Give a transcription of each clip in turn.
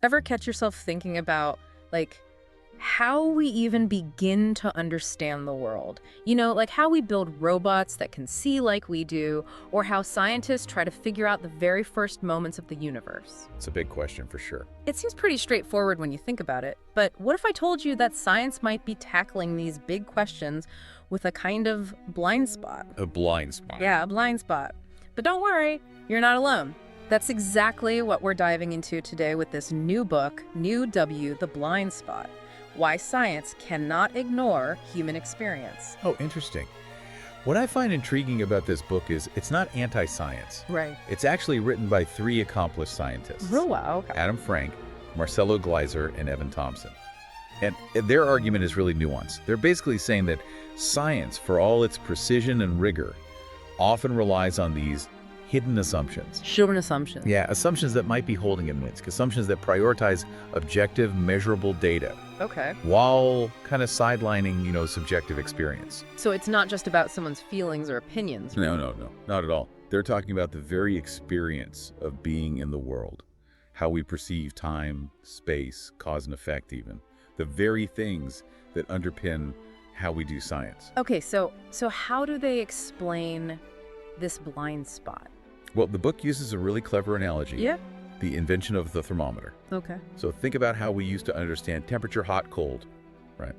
Ever catch yourself thinking about, like, how we even begin to understand the world? Like how we build robots that can see like we do, or how scientists try to figure out the very first moments of the universe. It's a big question for sure. It seems pretty straightforward when you think about it, but what if I told you that science might be tackling these big questions with a kind of blind spot? A blind spot. Yeah, a blind spot. But don't worry, you're not alone. That's exactly what we're diving into today with this new book, New W, The Blind Spot: Why Science Cannot Ignore Human Experience. Oh, interesting. What I find intriguing about this book is it's not anti-science. Right. It's actually written by three accomplished scientists. Oh, wow. Okay. Adam Frank, Marcelo Gleiser, and Evan Thompson. And their argument is really nuanced. They're basically saying that science, for all its precision and rigor, often relies on these hidden assumptions. Sure, assumptions. Yeah, assumptions that might be holding in risk, assumptions that prioritize objective, measurable data, Okay. while kind of sidelining, subjective experience. So it's not just about someone's feelings or opinions. No, not at all. They're talking about the very experience of being in the world, how we perceive time, space, cause and effect even, the very things that underpin how we do science. Okay, so how do they explain this blind spot? Well, the book uses a really clever analogy. Yeah. The invention of the thermometer. Okay. So think about how we used to understand temperature, hot, cold, right?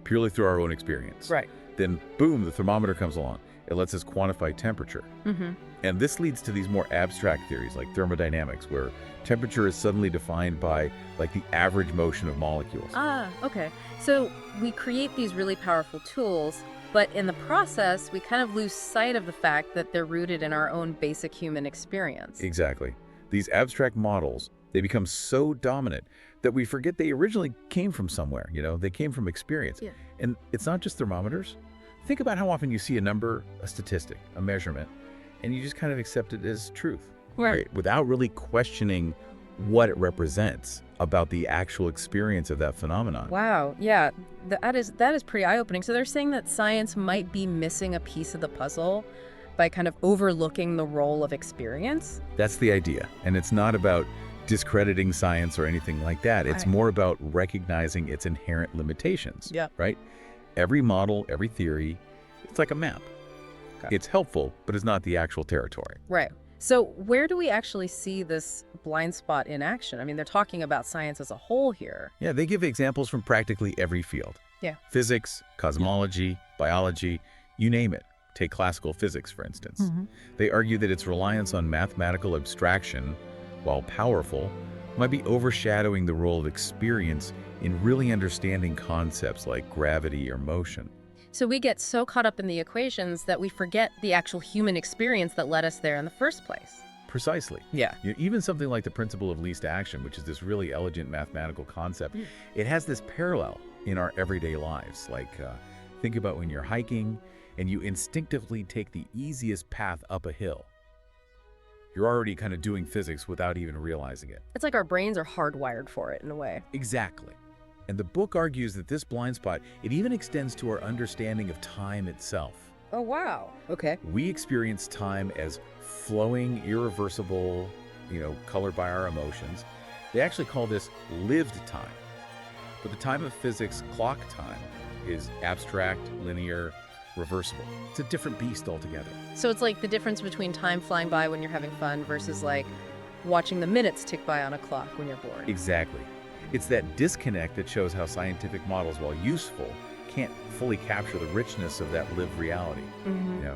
Purely through our own experience. Right. Then, boom, the thermometer comes along. It lets us quantify temperature. Mm-hmm. And this leads to these more abstract theories like thermodynamics, where temperature is suddenly defined by like the average motion of molecules. Ah, okay. So we create these really powerful tools, but in the process, we kind of lose sight of the fact that they're rooted in our own basic human experience. Exactly. These abstract models, they become so dominant that we forget they originally came from somewhere, they came from experience. Yeah. And it's not just thermometers. Think about how often you see a number, a statistic, a measurement, and you just kind of accept it as truth. Right. Without really questioning what it represents about the actual experience of that phenomenon. Wow. Yeah, that is pretty eye-opening. So they're saying that science might be missing a piece of the puzzle by kind of overlooking the role of experience. That's the idea. And it's not about discrediting science or anything like that. It's Right. more about recognizing its inherent limitations. Yeah. Right? Every model, every theory, it's like a map. Okay. It's helpful, but it's not the actual territory. Right. So where do we actually see this blind spot in action? I mean, they're talking about science as a whole here. Yeah, they give examples from practically every field. Yeah. Physics, cosmology, biology, you name it. Take classical physics, for instance. Mm-hmm. They argue that its reliance on mathematical abstraction, while powerful, might be overshadowing the role of experience in really understanding concepts like gravity or motion. So we get so caught up in the equations that we forget the actual human experience that led us there in the first place. Precisely. Yeah. Even something like the principle of least action, which is this really elegant mathematical concept, it has this parallel in our everyday lives. Like, think about when you're hiking and you instinctively take the easiest path up a hill. You're already kind of doing physics without even realizing it. It's like our brains are hardwired for it in a way. Exactly. And the book argues that this blind spot, it even extends to our understanding of time itself. Oh, wow. Okay. We experience time as flowing, irreversible, colored by our emotions. They actually call this lived time. But the time of physics, clock time, is abstract, linear, reversible. It's a different beast altogether. So it's like the difference between time flying by when you're having fun versus like watching the minutes tick by on a clock when you're bored. Exactly. It's that disconnect that shows how scientific models, while useful, can't fully capture the richness of that lived reality. Mm-hmm.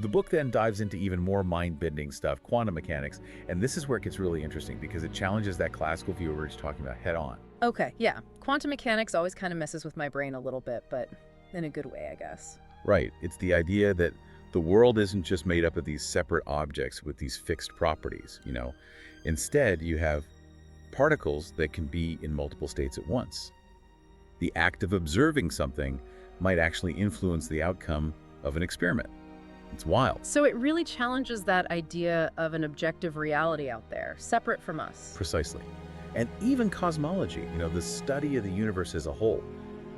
The book then dives into even more mind-bending stuff, quantum mechanics, and this is where it gets really interesting because it challenges that classical view we were just talking about head on. Okay, yeah. Quantum mechanics always kind of messes with my brain a little bit, but in a good way, I guess. Right. It's the idea that the world isn't just made up of these separate objects with these fixed properties, Instead, you have particles that can be in multiple states at once. The act of observing something might actually influence the outcome of an experiment. It's wild. So it really challenges that idea of an objective reality out there, separate from us. Precisely. And even cosmology, the study of the universe as a whole.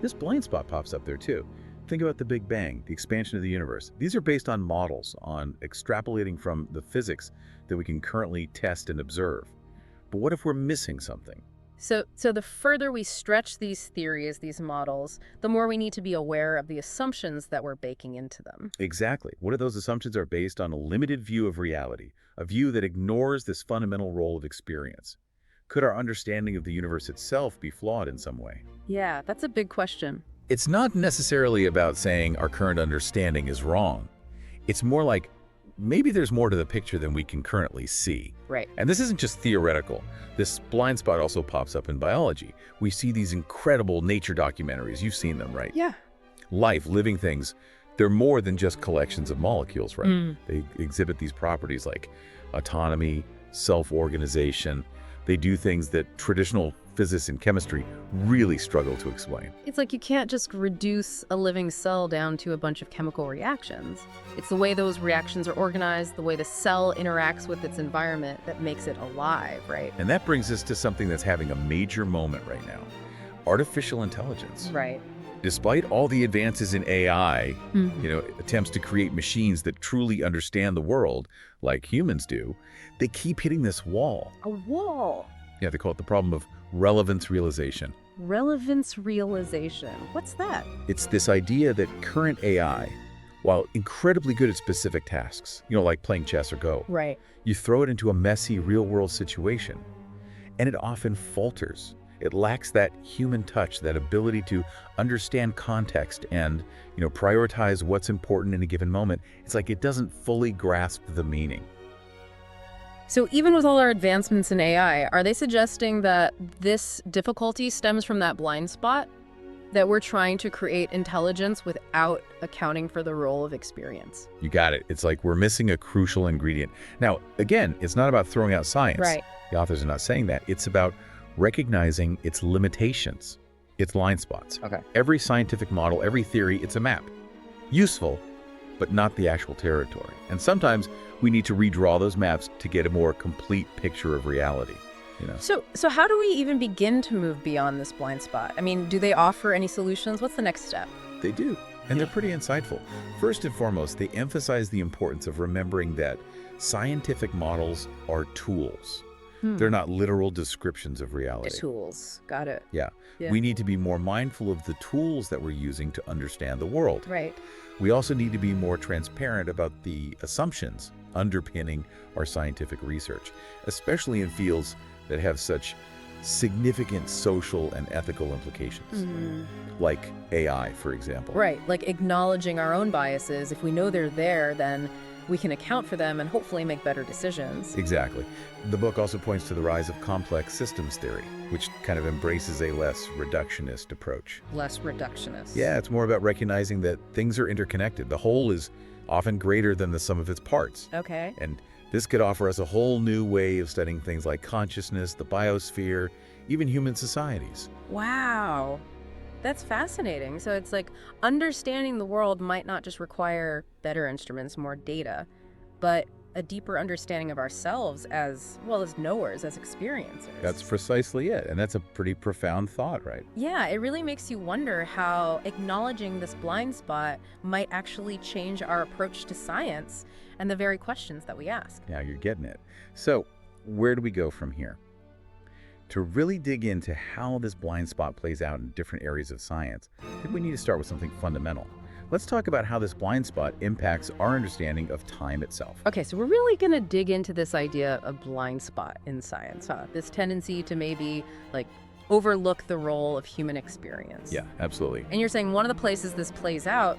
This blind spot pops up there too. Think about the Big Bang, the expansion of the universe. These are based on models, on extrapolating from the physics that we can currently test and observe. But what if we're missing something? So the further we stretch these theories, these models, the more we need to be aware of the assumptions that we're baking into them. Exactly. What if those assumptions are based on a limited view of reality, a view that ignores this fundamental role of experience? Could our understanding of the universe itself be flawed in some way? Yeah, that's a big question. It's not necessarily about saying our current understanding is wrong. It's more like maybe there's more to the picture than we can currently see. Right. And this isn't just theoretical. This blind spot also pops up in biology. We see these incredible nature documentaries. You've seen them, right? Yeah. Life, living things, they're more than just collections of molecules, right? They exhibit these properties like autonomy, self-organization. They do things that traditional physics and chemistry really struggle to explain. It's like you can't just reduce a living cell down to a bunch of chemical reactions. It's the way those reactions are organized, the way the cell interacts with its environment that makes it alive, right? And that brings us to something that's having a major moment right now. Artificial intelligence. Right. Despite all the advances in AI, attempts to create machines that truly understand the world like humans do, they keep hitting this wall. A wall. Yeah, they call it the problem of relevance realization. Relevance realization. What's that? It's this idea that current AI, while incredibly good at specific tasks, like playing chess or Go, Right. you throw it into a messy real-world situation, and it often falters. It lacks that human touch, that ability to understand context and, prioritize what's important in a given moment. It's like it doesn't fully grasp the meaning. So even with all our advancements in AI, are they suggesting that this difficulty stems from that blind spot? That we're trying to create intelligence without accounting for the role of experience? You got it. It's like we're missing a crucial ingredient. Now, again, it's not about throwing out science. Right. The authors are not saying that. It's about recognizing its limitations, its blind spots. Okay. Every scientific model, every theory, it's a map. Useful, but not the actual territory. And sometimes we need to redraw those maps to get a more complete picture of reality. So how do we even begin to move beyond this blind spot? I mean, do they offer any solutions? What's the next step? They do, and they're pretty insightful. First and foremost, they emphasize the importance of remembering that scientific models are tools. They're not literal descriptions of reality. Tools. Got it. Yeah. We need to be more mindful of the tools that we're using to understand the world. Right. We also need to be more transparent about the assumptions underpinning our scientific research, especially in fields that have such significant social and ethical implications, like AI, for example. Right, like acknowledging our own biases. If we know they're there, then we can account for them and hopefully make better decisions. Exactly. The book also points to the rise of complex systems theory, which kind of embraces a less reductionist approach. Less reductionist. Yeah, it's more about recognizing that things are interconnected. The whole is often greater than the sum of its parts. Okay. And this could offer us a whole new way of studying things like consciousness, the biosphere, even human societies. Wow. That's fascinating. So it's like understanding the world might not just require better instruments, more data, but a deeper understanding of ourselves as well as knowers, as experiencers. That's precisely it. And that's a pretty profound thought, right? Yeah, it really makes you wonder how acknowledging this blind spot might actually change our approach to science and the very questions that we ask. Yeah, you're getting it. So where do we go from here? To really dig into how this blind spot plays out in different areas of science, I think we need to start with something fundamental. Let's talk about how this blind spot impacts our understanding of time itself. Okay, so we're really going to dig into this idea of blind spot in science, huh? This tendency to maybe overlook the role of human experience. Yeah, absolutely. And you're saying one of the places this plays out,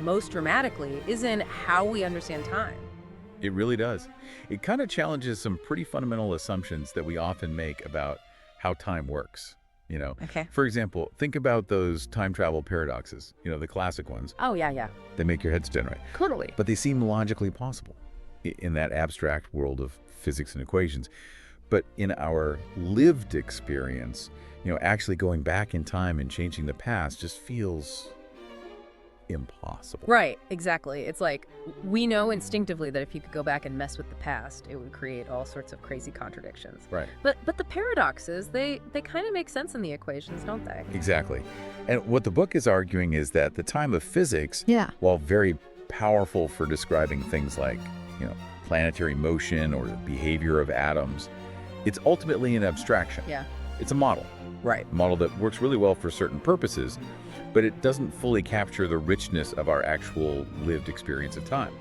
most dramatically, is in how we understand time. It really does. It kind of challenges some pretty fundamental assumptions that we often make about how time works. Okay. For example, think about those time travel paradoxes, the classic ones. Oh, yeah. They make your head spin, right? Totally. But they seem logically possible in that abstract world of physics and equations. But in our lived experience, actually going back in time and changing the past just feels impossible. Right, exactly. It's like we know instinctively that if you could go back and mess with the past, it would create all sorts of crazy contradictions. Right. But the paradoxes, they kind of make sense in the equations, don't they? Exactly. And what the book is arguing is that the time of physics, Yeah. while very powerful for describing things like, planetary motion or the behavior of atoms, It's ultimately an abstraction. Yeah. It's a model. Right. A model that works really well for certain purposes, but it doesn't fully capture the richness of our actual lived experience of time.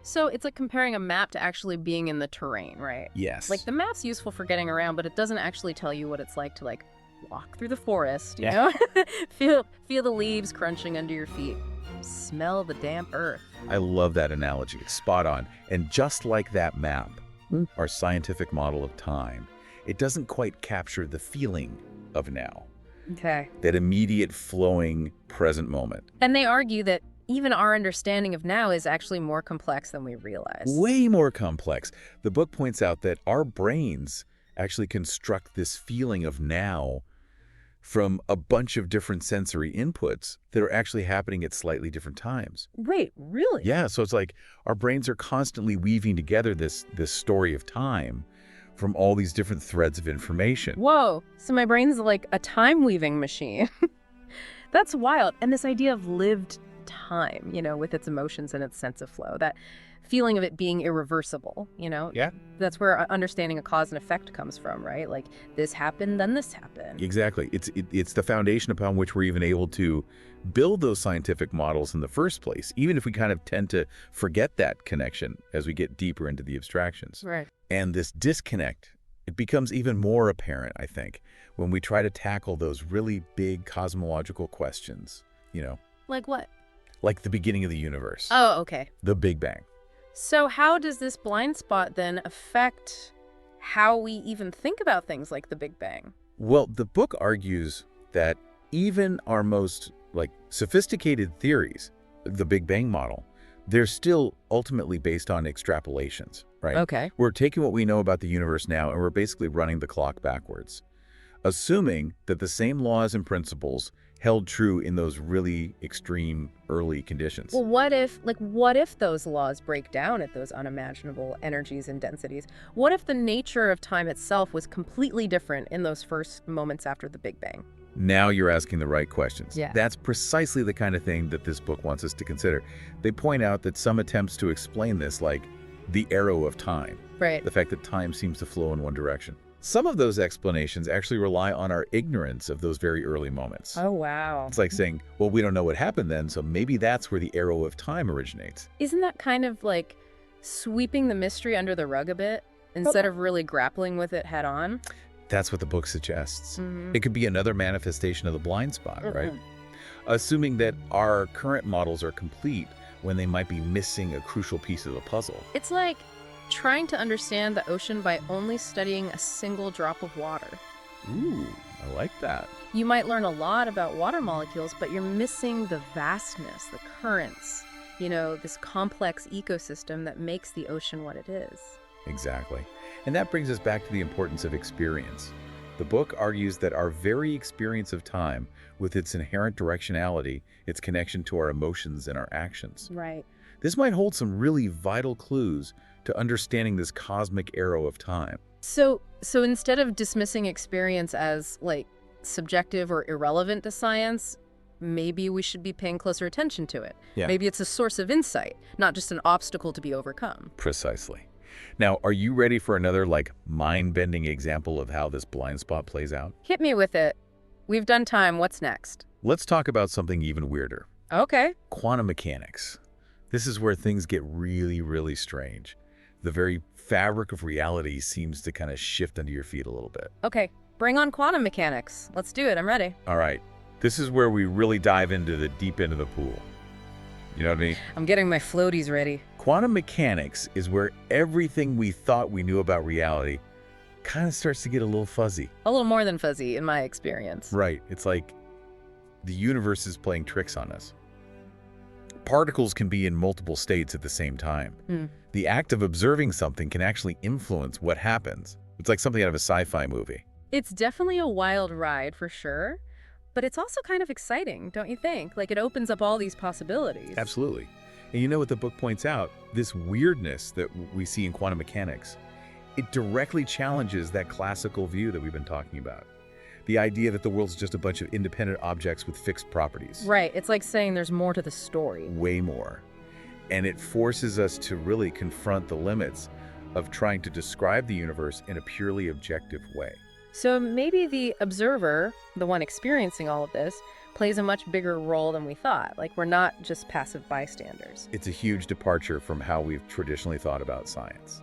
So it's like comparing a map to actually being in the terrain, right? Yes. Like the map's useful for getting around, but it doesn't actually tell you what it's like to like walk through the forest, you know? Feel the leaves crunching under your feet. Smell the damp earth. I love that analogy. It's spot on. And just like that map, our scientific model of time, it doesn't quite capture the feeling of now. Okay. That immediate flowing present moment. And they argue that even our understanding of now is actually more complex than we realize. Way more complex. The book points out that our brains actually construct this feeling of now from a bunch of different sensory inputs that are actually happening at slightly different times. Wait, really? Yeah, so it's like our brains are constantly weaving together this story of time from all these different threads of information. Whoa, so my brain's like a time-weaving machine. That's wild. And this idea of lived time, you know, with its emotions and its sense of flow, that feeling of it being irreversible, you know? Yeah. That's where understanding a cause and effect comes from, right? Like, this happened, then this happened. Exactly. It's the foundation upon which we're even able to build those scientific models in the first place, even if we kind of tend to forget that connection as we get deeper into the abstractions. Right. And this disconnect, it becomes even more apparent, I think, when we try to tackle those really big cosmological questions, you know? Like what? Like the beginning of the universe. Oh, okay. The Big Bang. So how does this blind spot then affect how we even think about things like the Big Bang? Well, the book argues that even our most sophisticated theories, the Big Bang model, they're still ultimately based on extrapolations, right? Okay. We're taking what we know about the universe now and we're basically running the clock backwards, assuming that the same laws and principles held true in those really extreme early conditions. Well, what if those laws break down at those unimaginable energies and densities? What if the nature of time itself was completely different in those first moments after the Big Bang? Now you're asking the right questions. Yeah. That's precisely the kind of thing that this book wants us to consider. They point out that some attempts to explain this, like the arrow of time, Right. the fact that time seems to flow in one direction. Some of those explanations actually rely on our ignorance of those very early moments. Oh, wow. It's like saying, well, we don't know what happened then, so maybe that's where the arrow of time originates. Isn't that kind of like sweeping the mystery under the rug a bit instead of really grappling with it head on? That's what the book suggests. Mm-hmm. It could be another manifestation of the blind spot, right? Assuming that our current models are complete when they might be missing a crucial piece of the puzzle. It's like trying to understand the ocean by only studying a single drop of water. Ooh, I like that. You might learn a lot about water molecules, but you're missing the vastness, the currents, you know, this complex ecosystem that makes the ocean what it is. Exactly. And that brings us back to the importance of experience. The book argues that our very experience of time, with its inherent directionality, its connection to our emotions and our actions, Right. this might hold some really vital clues to understanding this cosmic arrow of time. So instead of dismissing experience as like subjective or irrelevant to science, maybe we should be paying closer attention to it. Yeah. Maybe it's a source of insight, not just an obstacle to be overcome. Precisely. Now, are you ready for another mind-bending example of how this blind spot plays out? Hit me with it. We've done time. What's next? Let's talk about something even weirder. Okay. Quantum mechanics. This is where things get really, really strange. The very fabric of reality seems to kind of shift under your feet a little bit. Okay. Bring on quantum mechanics. Let's do it. I'm ready. All right. This is where we really dive into the deep end of the pool. You know what I mean? I'm getting my floaties ready. Quantum mechanics is where everything we thought we knew about reality kind of starts to get a little fuzzy. A little more than fuzzy in my experience. Right. It's like the universe is playing tricks on us. Particles can be in multiple states at the same time. The act of observing something can actually influence what happens. It's like something out of a sci-fi movie. It's definitely a wild ride for sure, but it's also kind of exciting, don't you think? Like it opens up all these possibilities. Absolutely. And you know what the book points out? This weirdness that we see in quantum mechanics, it directly challenges that classical view that we've been talking about. The idea that the world's just a bunch of independent objects with fixed properties. Right. It's like saying there's more to the story. Way more. And it forces us to really confront the limits of trying to describe the universe in a purely objective way. So maybe the observer, the one experiencing all of this, plays a much bigger role than we thought. Like, we're not just passive bystanders. It's a huge departure from how we've traditionally thought about science.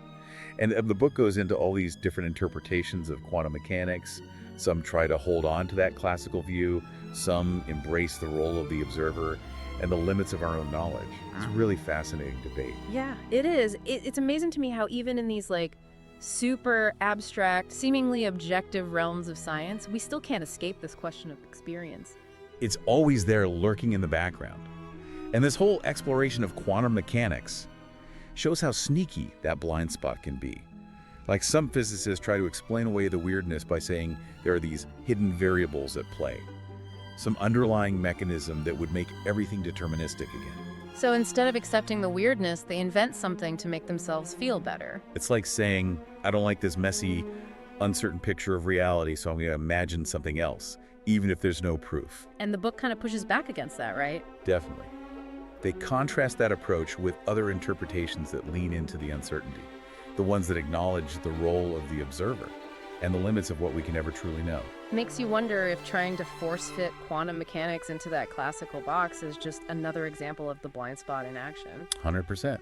And the book goes into all these different interpretations of quantum mechanics. Some try to hold on to that classical view. Some embrace the role of the observer and the limits of our own knowledge. It's a really fascinating debate. Yeah, it is. It's amazing to me how even in these, like, super abstract, seemingly objective realms of science, we still can't escape this question of experience. It's always there lurking in the background. And this whole exploration of quantum mechanics shows how sneaky that blind spot can be. Like, some physicists try to explain away the weirdness by saying there are these hidden variables at play, some underlying mechanism that would make everything deterministic again. So instead of accepting the weirdness, they invent something to make themselves feel better. It's like saying, I don't like this messy, uncertain picture of reality, so I'm going to imagine something else, even if there's no proof. And the book kind of pushes back against that, right? Definitely. They contrast that approach with other interpretations that lean into the uncertainty, the ones that acknowledge the role of the observer and the limits of what we can ever truly know. Makes you wonder if trying to force-fit quantum mechanics into that classical box is just another example of the blind spot in action. 100%.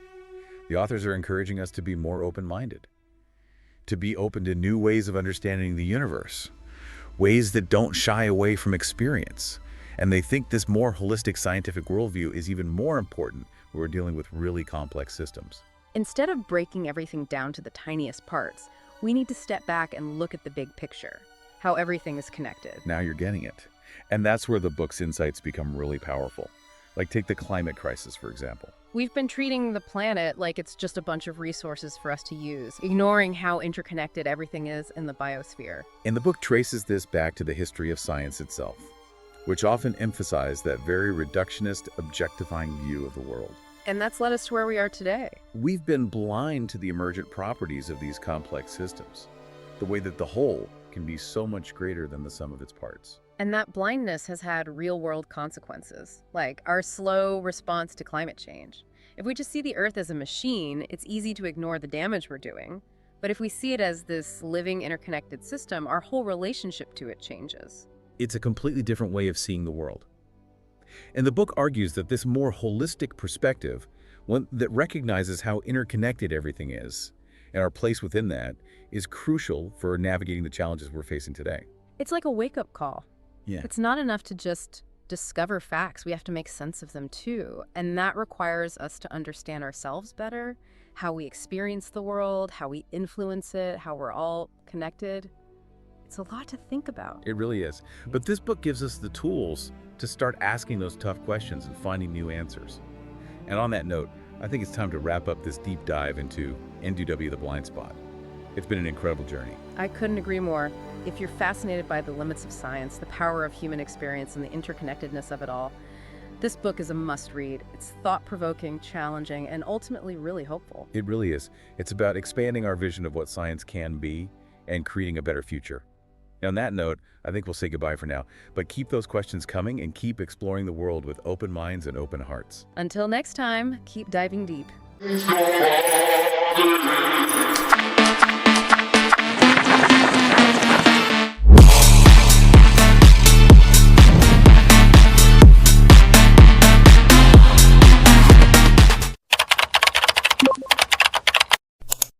The authors are encouraging us to be more open-minded, to be open to new ways of understanding the universe, ways that don't shy away from experience. And they think this more holistic scientific worldview is even more important when we're dealing with really complex systems. Instead of breaking everything down to the tiniest parts, we need to step back and look at the big picture, how everything is connected. Now you're getting it. And that's where the book's insights become really powerful. Like, take the climate crisis, for example. We've been treating the planet like it's just a bunch of resources for us to use, ignoring how interconnected everything is in the biosphere. And the book traces this back to the history of science itself, which often emphasized that very reductionist, objectifying view of the world. And that's led us to where we are today. We've been blind to the emergent properties of these complex systems, the way that the whole can be so much greater than the sum of its parts. And that blindness has had real-world consequences, like our slow response to climate change. If we just see the Earth as a machine, it's easy to ignore the damage we're doing. But if we see it as this living, interconnected system, our whole relationship to it changes. It's a completely different way of seeing the world. And the book argues that this more holistic perspective, one that recognizes how interconnected everything is, and our place within that, is crucial for navigating the challenges we're facing today. It's like a wake-up call. Yeah. It's not enough to just discover facts. We have to make sense of them too. And that requires us to understand ourselves better, how we experience the world, how we influence it, how we're all connected. It's a lot to think about. It really is. But this book gives us the tools to start asking those tough questions and finding new answers. And on that note, I think it's time to wrap up this deep dive into NDW, the Blind Spot. It's been an incredible journey. I couldn't agree more. If you're fascinated by the limits of science, the power of human experience, and the interconnectedness of it all, this book is a must-read. It's thought-provoking, challenging, and ultimately really hopeful. It really is. It's about expanding our vision of what science can be and creating a better future. And on that note, I think we'll say goodbye for now. But keep those questions coming and keep exploring the world with open minds and open hearts. Until next time, keep diving deep.